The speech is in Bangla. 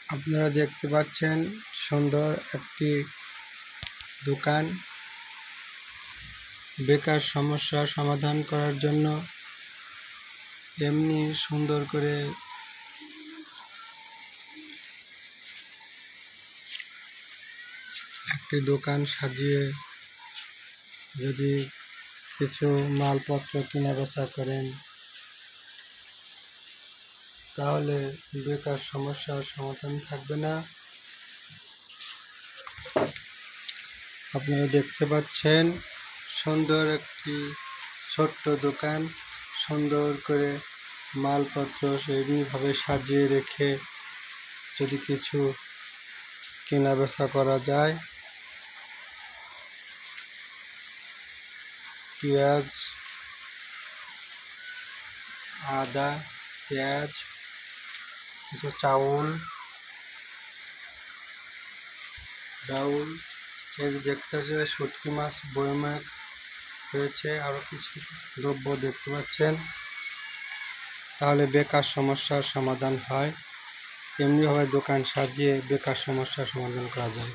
আপনারা দেখতে পাচ্ছেন সুন্দর একটি দোকান। বেকার সমস্যার সমাধান করার জন্য এমনি সুন্দর করে একটি দোকান সাজিয়ে যদি কিছু মালপত্র কেনা বেচা করেন তাহলে বেকার সমস্যার সমাধান থাকবে না। আপনারা দেখতে পাচ্ছেন সুন্দর একটি ছোট্ট দোকান, সুন্দর করে মালপত্র সেইভাবে সাজিয়ে রেখে যদি কিছু কেনা বেচা করা যায়। পেঁয়াজ, আদা, পেঁয়াজ, কিছু চাউল, ডাউল, এই যে দেখতে পাচ্ছেন শুটকি মাছ বয়মে রয়েছে, আরো কিছু দ্রব্য দেখতে পাচ্ছেন। তাহলে বেকার সমস্যার সমাধান হয়। এমনিভাবে দোকান সাজিয়ে বেকার সমস্যার সমাধান করা যায়।